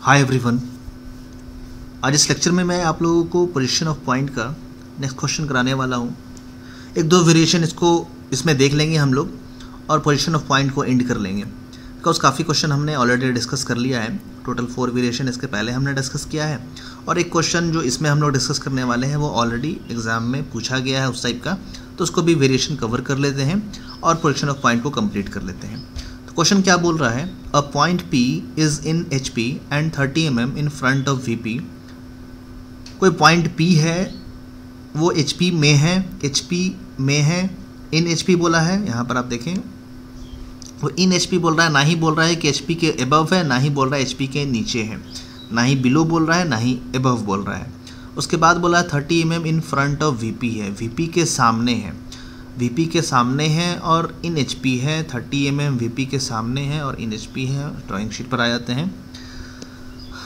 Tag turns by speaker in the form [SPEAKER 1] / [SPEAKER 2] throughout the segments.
[SPEAKER 1] Hi everyone. आज इस lecture में मैं आप लोगों को पोजीशन ऑफ पॉइंट का नेक्स्ट क्वेश्चन कराने वाला हूँ। एक दो वेरिएशन इसमें देख लेंगे हम लोग और पोजीशन ऑफ पॉइंट को एंड कर लेंगे, बिकॉज काफ़ी क्वेश्चन हमने ऑलरेडी डिस्कस कर लिया है। टोटल 4 वेरिएशन इसके पहले हमने डिस्कस किया है और एक क्वेश्चन जो इसमें हम लोग डिस्कस करने वाले हैं वो ऑलरेडी एग्जाम में पूछा गया है उस टाइप का, तो उसको भी वेरिएशन कवर कर लेते हैं और पोजीशन ऑफ पॉइंट को कंप्लीट कर लेते हैं। क्वेश्चन क्या बोल रहा है, a point P is in HP and 30 mm in front of VP। कोई पॉइंट P है वो HP में है, इन HP बोला है, यहाँ पर आप देखें वो इन HP बोल रहा है, ना ही बोल रहा है कि HP के अबव है, ना ही बोल रहा है HP के नीचे है, ना ही बिलो बोल रहा है, ना ही अबव बोल रहा है। उसके बाद बोला है 30 mm in front of VP है, VP के सामने है, VP के सामने है और इन HP है। 30 mm VP के सामने है और इन HP है। ड्राइंग शीट पर आ जाते हैं।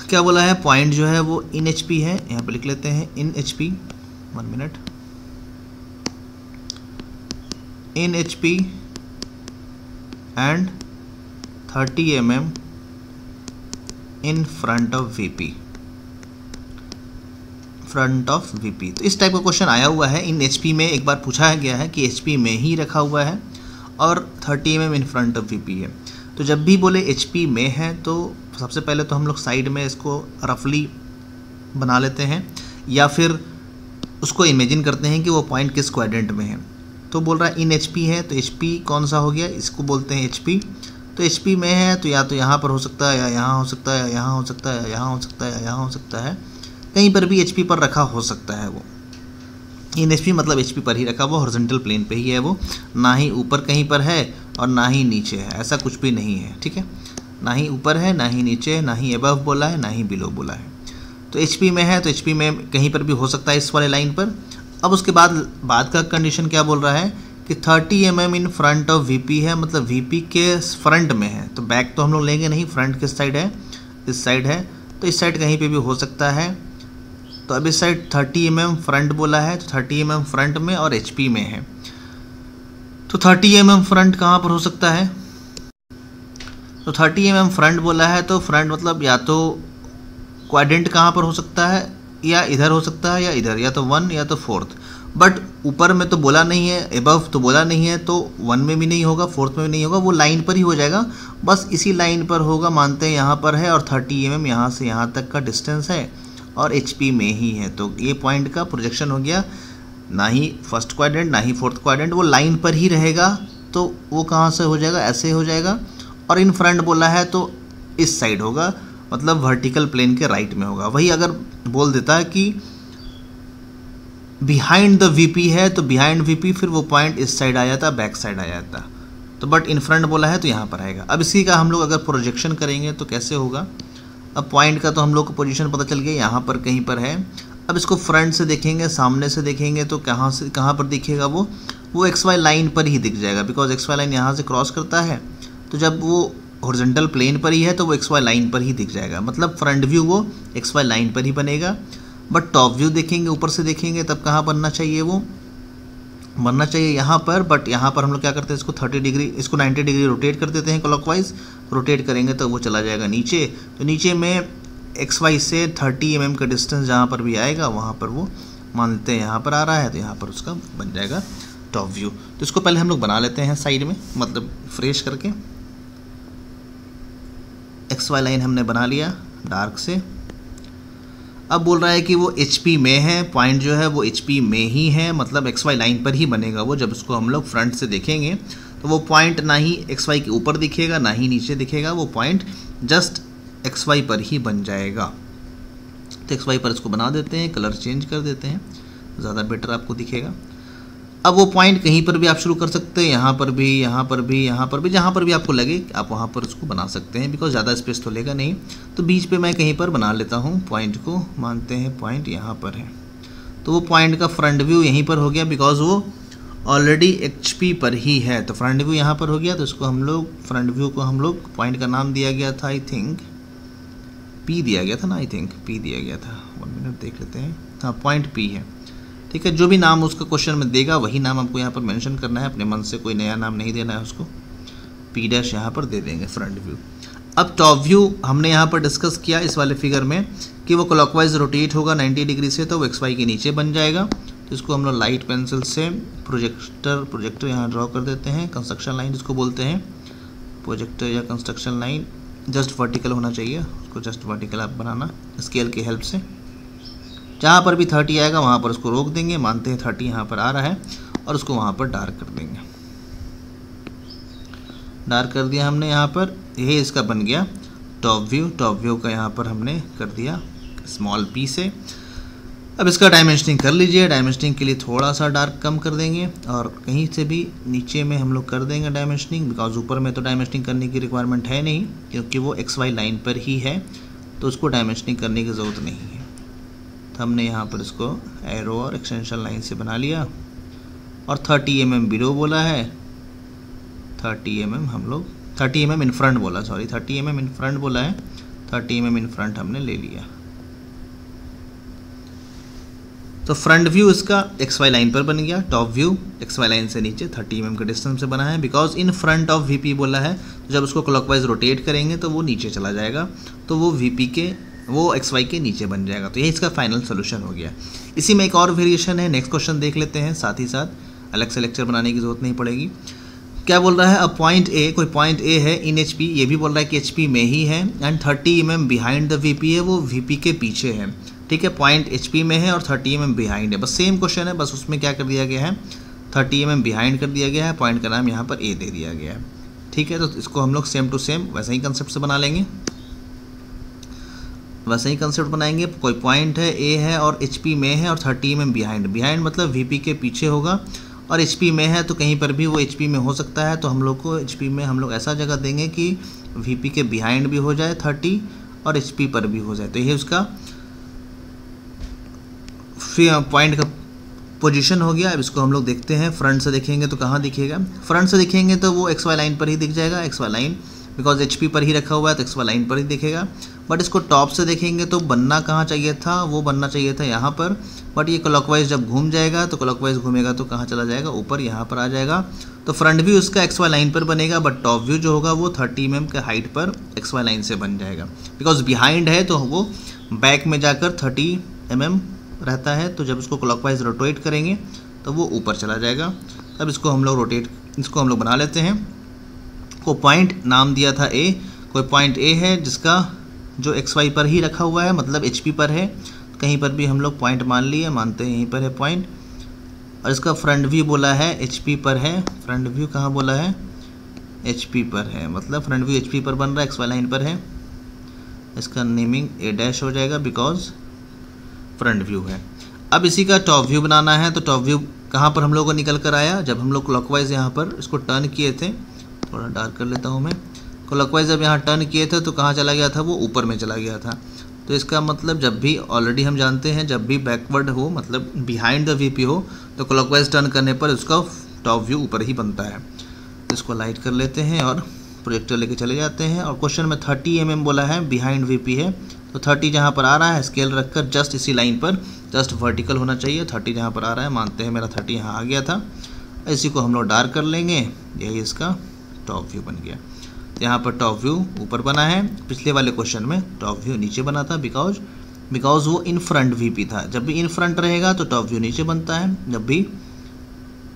[SPEAKER 1] क्या बोला है, पॉइंट जो है वो इन HP है, यहाँ पे लिख लेते हैं इन HP। 1 minute, in HP and 30 mm in front of VP, front of VP। तो इस टाइप का क्वेश्चन आया हुआ है। इन HP में एक बार पूछा गया है कि HP में ही रखा हुआ है और 30 mm in front of VP है। तो जब भी बोले HP में है तो सबसे पहले तो हम लोग साइड में इसको रफली बना लेते हैं या फिर उसको इमेजिन करते हैं कि वो पॉइंट किस क्वाड्रेंट में है। तो बोल रहा है इन HP है, तो HP कौन सा हो गया, इसको बोलते हैं HP। तो HP में है तो या तो यहाँ पर हो सकता है, या यहाँ हो सकता है, या यहाँ हो सकता है, या यहाँ हो सकता है, या यहाँ हो सकता है, कहीं पर भी HP पर रखा हो सकता है। वो इन HP मतलब HP पर ही रखा हुआ, हॉरिजॉन्टल प्लेन पे ही है वो, ना ही ऊपर कहीं पर है और ना ही नीचे है, ऐसा कुछ भी नहीं है। ठीक है, ना ही ऊपर है, ना ही नीचे है, ना ही अबव बोला है, ना ही बिलो बोला है। तो HP में है तो HP में कहीं पर भी हो सकता है इस वाले लाइन पर। अब उसके बाद का कंडीशन क्या बोल रहा है कि 30 mm in front of VP है, मतलब VP के फ्रंट में है। तो बैक तो हम लोग लेंगे नहीं, फ्रंट किस साइड है, इस साइड है, तो इस साइड कहीं पे भी हो सकता है। तो अब इस साइड 30 mm फ्रंट बोला है, तो 30 mm फ्रंट में और HP में है। तो 30 mm फ्रंट कहाँ पर हो सकता है, तो 30 mm फ्रंट बोला है तो फ्रंट मतलब या तो क्वाड्रेंट कहाँ पर हो सकता है, या इधर हो सकता है या इधर, या तो 1 या तो 4th। बट ऊपर में तो बोला नहीं है, एबव तो बोला नहीं है, तो 1 में भी नहीं होगा, 4th में भी नहीं होगा, वो लाइन पर ही हो जाएगा, बस इसी लाइन पर होगा। मानते हैं यहाँ पर है और 30 mm यहाँ से यहाँ तक का डिस्टेंस है और HP में ही है। तो ये पॉइंट का प्रोजेक्शन हो गया, ना ही फर्स्ट क्वाड्रेंट ना ही 4th क्वाड्रेंट, वो लाइन पर ही रहेगा। तो वो कहाँ से हो जाएगा, ऐसे हो जाएगा। और इन फ्रंट बोला है तो इस साइड होगा, मतलब वर्टिकल प्लेन के राइट में होगा। वही अगर बोल देता है कि बिहाइंड द VP है तो बिहाइंड VP, फिर वो पॉइंट इस साइड आ जाता, बैक साइड आ जाता। तो बट इन फ्रंट बोला है तो यहाँ पर आएगा। अब इसी का हम लोग अगर प्रोजेक्शन करेंगे तो कैसे होगा। अब पॉइंट का तो हम लोग को पोजीशन पता चल गया, यहाँ पर कहीं पर है। अब इसको फ्रंट से देखेंगे, सामने से देखेंगे तो कहाँ पर दिखेगा, वो XY लाइन पर ही दिख जाएगा, बिकॉज XY लाइन यहाँ से क्रॉस करता है। तो जब वो हॉरिजॉन्टल प्लेन पर ही है तो वो XY लाइन पर ही दिख जाएगा, मतलब फ्रंट व्यू वो XY लाइन पर ही बनेगा। बट टॉप व्यू देखेंगे, ऊपर से देखेंगे, तब कहाँ बनना चाहिए, वो बनना चाहिए यहाँ पर। बट यहाँ पर हम लोग क्या करते हैं, इसको 30 डिग्री, इसको 90 डिग्री रोटेट कर देते हैं क्लॉकवाइज। रोटेट करेंगे तो वो चला जाएगा नीचे। तो नीचे में XY से 30 mm का डिस्टेंस जहाँ पर भी आएगा वहाँ पर वो मान लेते हैं यहाँ पर आ रहा है, तो यहाँ पर उसका बन जाएगा टॉप व्यू। तो इसको पहले हम लोग बना लेते हैं साइड में, मतलब फ्रेश करके। XY लाइन हमने बना लिया डार्क से। अब बोल रहा है कि वो HP में है, पॉइंट जो है वो HP में ही है, मतलब XY लाइन पर ही बनेगा वो। जब इसको हम लोग फ्रंट से देखेंगे तो वो पॉइंट ना ही XY के ऊपर दिखेगा ना ही नीचे दिखेगा, वो पॉइंट जस्ट XY पर ही बन जाएगा। तो XY पर इसको बना देते हैं, कलर चेंज कर देते हैं, ज़्यादा बेटर आपको दिखेगा। अब वो पॉइंट कहीं पर भी आप शुरू कर सकते हैं, यहाँ पर भी, यहाँ पर भी, यहाँ पर भी, जहाँ पर भी आपको लगे आप वहाँ पर उसको बना सकते हैं, बिकॉज ज़्यादा स्पेस तो लेगा नहीं। तो बीच पे मैं कहीं पर बना लेता हूँ पॉइंट को। मानते हैं पॉइंट यहाँ पर है, तो वो पॉइंट का फ्रंट व्यू यहीं पर हो गया, बिकॉज वो ऑलरेडी HP पर ही है। तो फ्रंट व्यू यहाँ पर हो गया, तो इसको हम लोग फ्रंट व्यू को हम लोग पॉइंट का नाम दिया गया था, आई थिंक P दिया गया था ना, आई थिंक P दिया गया था। 1 मिनट देख लेते हैं, हाँ पॉइंट P है। ठीक है, जो भी नाम उसका क्वेश्चन में देगा वही नाम आपको यहाँ पर मेंशन करना है, अपने मन से कोई नया नाम नहीं देना है उसको। P' यहाँ पर दे देंगे फ्रंट व्यू। अब टॉप व्यू हमने यहाँ पर डिस्कस किया इस वाले फिगर में कि वो क्लॉकवाइज रोटेट होगा 90 डिग्री से, तो वो एक्स वाई के नीचे बन जाएगा। तो इसको हम लोग लाइट पेंसिल से प्रोजेक्टर यहाँ ड्रॉ कर देते हैं, कंस्ट्रक्शन लाइन जिसको बोलते हैं, प्रोजेक्टर या कंस्ट्रक्शन लाइन जस्ट वर्टिकल होना चाहिए, उसको जस्ट वर्टिकल आप बनाना स्केल की हेल्प से। जहाँ पर भी 30 आएगा वहाँ पर उसको रोक देंगे, मानते हैं 30 यहाँ पर आ रहा है, और उसको वहाँ पर डार्क कर देंगे। डार्क कर दिया हमने यहाँ पर, यही इसका बन गया टॉप व्यू। टॉप व्यू का यहाँ पर हमने कर दिया स्मॉल पी से। अब इसका डायमेंशनिंग कर लीजिए। डायमेंशनिंग के लिए थोड़ा सा डार्क कम कर देंगे और कहीं से भी नीचे में हम लोग कर देंगे डायमेंशनिंग, बिकॉज ऊपर में तो डायमेंशनिंग करने की रिक्वायरमेंट है नहीं, क्योंकि वो एक्स वाई लाइन पर ही है, तो उसको डायमेंशनिंग करने की ज़रूरत नहीं है। तो हमने यहाँ पर इसको एरो और एक्सटेंशन लाइन से बना लिया और 30 mm बिलो बोला है, 30 mm हम लोग 30 mm इन फ्रंट बोला, सॉरी 30 mm इन फ्रंट बोला है, 30 mm इन फ्रंट हमने ले लिया। तो फ्रंट व्यू इसका एक्स वाई लाइन पर बन गया, top view X Y line से नीचे 30 mm के डिस्टेंस से बना है, because in front of VP बोला है। तो जब उसको क्लॉकवाइज रोटेट करेंगे तो वो नीचे चला जाएगा, तो वो वीपी के वो एक्स वाई के नीचे बन जाएगा। तो ये इसका फाइनल सोल्यूशन हो गया। इसी में एक और वेरिएशन है, नेक्स्ट क्वेश्चन देख लेते हैं, साथ ही साथ अलग से लेक्चर बनाने की जरूरत नहीं पड़ेगी। क्या बोल रहा है, अब पॉइंट ए, कोई पॉइंट ए है इन एच पी, ये भी बोल रहा है कि एच पी में ही है, and 30 mm behind the VP है, वो वीपी के पीछे है। ठीक है, पॉइंट एच पी में है और 30 mm बिहाइंड है, बस सेम क्वेश्चन है, बस उसमें क्या कर दिया गया है 30 mm बिहाइंड कर दिया गया है, पॉइंट का नाम यहाँ पर ए दे दिया गया है। ठीक है, तो इसको हम लोग सेम टू सेम वैसे ही कंसेप्ट से बना लेंगे, वैसे ही कंसेप्ट बनाएंगे। कोई पॉइंट है ए है और एच पी में है और 30 mm बिहाइंड, बिहाइंड मतलब वीपी के पीछे होगा, और एच पी में है तो कहीं पर भी वो एच पी में हो सकता है। तो हम लोग को एच पी में हम लोग ऐसा जगह देंगे कि वीपी के बिहाइंड भी हो जाए 30 और एच पी पर भी हो जाए। तो ये उसका पॉइंट का पोजीशन हो गया। अब इसको हम लोग देखते हैं, फ्रंट से देखेंगे तो कहाँ दिखेगा, फ्रंट से देखेंगे तो वो एक्स वाई लाइन पर ही दिख जाएगा, X Y line, because H P पर ही रखा हुआ है तो एक्स वाई लाइन पर ही दिखेगा। बट इसको टॉप से देखेंगे तो बनना कहाँ चाहिए था, वो बनना चाहिए था यहाँ पर, बट ये क्लॉकवाइज जब घूम जाएगा तो क्लॉकवाइज घूमेगा तो कहाँ चला जाएगा, ऊपर यहाँ पर आ जाएगा। तो फ्रंट व्यू उसका एक्स वाई लाइन पर बनेगा, बट टॉप व्यू जो होगा वो 30 mm के हाइट पर एक्स वाई लाइन से बन जाएगा, बिकॉज बिहाइंड है तो वो बैक में जाकर 30 mm रहता है। तो जब उसको क्लॉकवाइज रोटेट करेंगे तो वो ऊपर चला जाएगा। अब इसको हम लोग बना लेते हैं। को पॉइंट नाम दिया था ए, कोई पॉइंट ए है जिसका जो एक्स वाई पर ही रखा हुआ है, मतलब एच पी पर है, कहीं पर भी हम लोग पॉइंट मान लिए, मानते हैं यहीं पर है पॉइंट, और इसका फ्रंट व्यू बोला है एच पी पर है। फ्रंट व्यू कहाँ बोला है, एच पी पर है, मतलब फ्रंट व्यू एच पी पर बन रहा है, एक्स वाई लाइन पर है। इसका नेमिंग ए डैश हो जाएगा बिकॉज फ्रंट व्यू है। अब इसी का टॉप व्यू बनाना है, तो टॉप व्यू कहाँ पर हम लोग को निकल कर आया, जब हम लोग क्लॉकवाइज यहाँ पर इसको टर्न किए थे, थोड़ा डार्क कर लेता हूँ मैं, क्लॉकवाइज जब यहाँ टर्न किए थे तो कहाँ चला गया था, वो ऊपर में चला गया था। तो इसका मतलब जब भी, ऑलरेडी हम जानते हैं, जब भी बैकवर्ड हो मतलब बिहाइंड द वीपी हो तो क्लॉकवाइज टर्न करने पर उसका टॉप व्यू ऊपर ही बनता है। इसको लाइट कर लेते हैं और प्रोजेक्टर लेके चले जाते हैं। और क्वेश्चन में 30 mm बोला है, बिहाइंड वीपी है, तो 30 जहाँ पर आ रहा है स्केल रखकर जस्ट इसी लाइन पर जस्ट वर्टिकल होना चाहिए। 30 जहाँ पर आ रहा है, मानते हैं मेरा 30 यहाँ आ गया था, इसी को हम लोग डार्क कर लेंगे, यही इसका टॉप व्यू बन गया। यहाँ पर टॉप व्यू ऊपर बना है, पिछले वाले क्वेश्चन में टॉप व्यू नीचे बना था, बिकॉज वो इन फ्रंट वीपी था। जब भी इन फ्रंट रहेगा तो टॉप व्यू नीचे बनता है, जब भी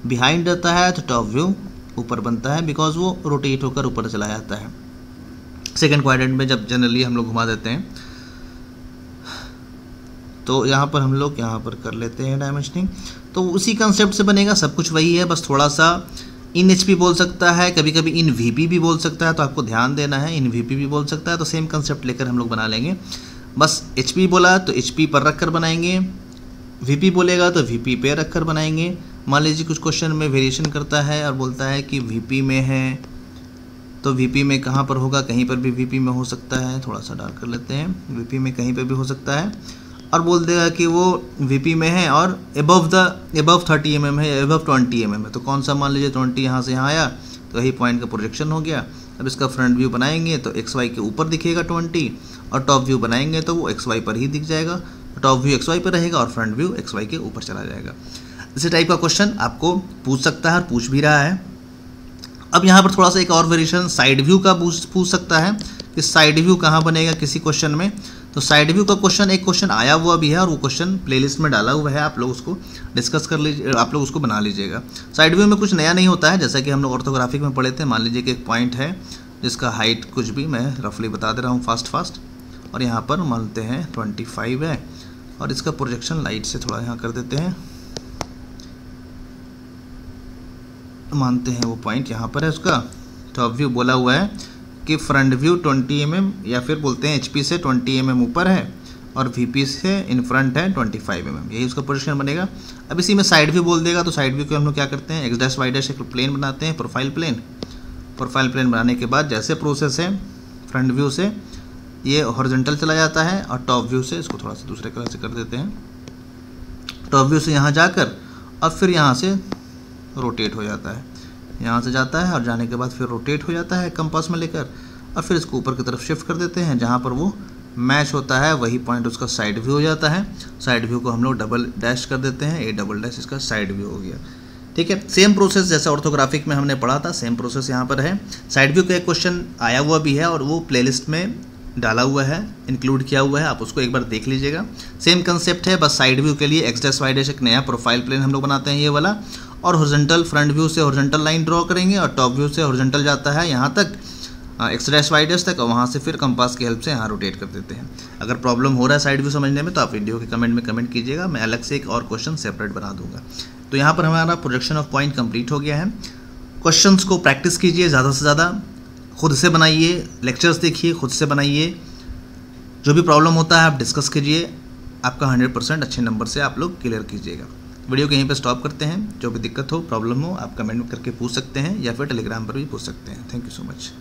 [SPEAKER 1] बिहाइंड रहता है तो टॉप व्यू ऊपर बनता है, बिकॉज वो रोटेट होकर ऊपर चला जाता है। सेकंड क्वाड्रेंट में जब जनरली हम लोग घुमा देते हैं, तो यहाँ पर हम लोग यहाँ पर कर लेते हैं डायमेंशनिंग, तो उसी कंसेप्ट से बनेगा, सब कुछ वही है, बस थोड़ा सा इन एच पी बोल सकता है, कभी कभी इन वी पी भी बोल सकता है, तो आपको ध्यान देना है, इन वी पी भी बोल सकता है, तो सेम कंसेप्ट लेकर हम लोग बना लेंगे। बस एच पी बोला तो एच पी पर रख कर बनाएंगे, वी पी बोलेगा तो वी पी पे रख कर बनाएंगे। मान लीजिए कुछ क्वेश्चन में वेरिएशन करता है और बोलता है कि वी पी में है, तो वी पी में कहाँ पर होगा, कहीं पर भी वी पी में हो सकता है, थोड़ा सा डार्क कर लेते हैं, वी पी में कहीं पर भी हो सकता है, और बोल देगा कि वो वीपी में है और एबव 30 mm है, एबव 20 mm है, तो कौन सा, मान लीजिए 20 यहाँ से यहाँ आया, तो यही पॉइंट का प्रोजेक्शन हो गया। अब इसका फ्रंट व्यू बनाएंगे तो एक्स वाई के ऊपर दिखेगा 20, और टॉप व्यू बनाएंगे तो वो एक्स वाई पर ही दिख जाएगा, टॉप व्यू एक्स वाई पर रहेगा और फ्रंट व्यू एक्स वाई के ऊपर चला जाएगा। इसी टाइप का क्वेश्चन आपको पूछ सकता है और पूछ भी रहा है। अब यहाँ पर थोड़ा सा एक और वेरिएशन साइड व्यू का पूछ सकता है, कि साइड व्यू कहाँ बनेगा किसी क्वेश्चन में। तो साइड व्यू का क्वेश्चन एक क्वेश्चन आया हुआ भी है और वो क्वेश्चन प्लेलिस्ट में डाला हुआ है, आप लोग उसको डिस्कस कर लीजिए, आप लोग उसको बना लीजिएगा। साइड व्यू में कुछ नया नहीं होता है, जैसा कि हम लोग ऑर्थोग्राफिक में पढ़े थे। मान लीजिए कि एक पॉइंट है जिसका हाइट कुछ भी, मैं रफली बता दे रहा हूँ फास्ट, और यहाँ पर मानते हैं 25 है, और इसका प्रोजेक्शन लाइट से थोड़ा यहाँ कर देते हैं, मानते हैं वो पॉइंट यहाँ पर है उसका। टॉप व्यू बोला हुआ है कि फ्रंट व्यू 20 mm या फिर बोलते हैं HP से 20 mm ऊपर है और VP से इन फ्रंट है 25 mm, यही उसका पोजीशन बनेगा। अब इसी में साइड व्यू बोल देगा, तो साइड व्यू को हम लोग क्या करते हैं, x' y' एक प्लेन बनाते हैं, प्रोफाइल प्लेन बनाने के बाद जैसे प्रोसेस है फ्रंट व्यू से ये हॉरिजॉन्टल चला जाता है, और टॉप व्यू से इसको थोड़ा सा दूसरे कलर से कर देते हैं, टॉप व्यू से यहाँ जाकर और फिर यहाँ से रोटेट हो जाता है, यहाँ से जाता है और जाने के बाद फिर रोटेट हो जाता है कंपास में लेकर, और फिर इसको ऊपर की तरफ शिफ्ट कर देते हैं, जहाँ पर वो मैच होता है वही पॉइंट उसका साइड व्यू हो जाता है। साइड व्यू को हम लोग डबल डैश कर देते हैं, ये डबल डैश इसका साइड व्यू हो गया। ठीक है, सेम प्रोसेस जैसा ऑर्थोग्राफिक में हमने पढ़ा था, सेम प्रोसेस यहाँ पर है। साइड व्यू का एक क्वेश्चन आया हुआ भी है और वो प्लेलिस्ट में डाला हुआ है, इंक्लूड किया हुआ है, आप उसको एक बार देख लीजिएगा। सेम कंसेप्ट है, बस साइड व्यू के लिए x' y' एक नया प्रोफाइल प्लेन हम लोग बनाते हैं ये वाला, और हॉरिजॉन्टल फ्रंट व्यू से हॉरिजॉन्टल लाइन ड्रॉ करेंगे, और टॉप व्यू से हॉरिजॉन्टल जाता है यहाँ तक x' y' तक, और वहाँ से फिर कंपास की हेल्प से यहाँ रोटेट कर देते हैं। अगर प्रॉब्लम हो रहा है साइड व्यू समझने में तो आप वीडियो के कमेंट में कमेंट कीजिएगा, मैं अलग से एक और क्वेश्चन सेपरेट बना दूंगा। तो यहाँ पर हमारा प्रोजेक्शन ऑफ पॉइंट कंप्लीट हो गया है। क्वेश्चंस को प्रैक्टिस कीजिए ज़्यादा से ज़्यादा, खुद से बनाइए, लेक्चर्स देखिए, खुद से बनाइए, जो भी प्रॉब्लम होता है आप डिस्कस कीजिए, आपका 100% अच्छे नंबर से आप लोग क्लियर कीजिएगा। वीडियो को यहीं पे स्टॉप करते हैं। जो भी दिक्कत हो, प्रॉब्लम हो, आप कमेंट करके पूछ सकते हैं या फिर टेलीग्राम पर भी पूछ सकते हैं। Thank you so much.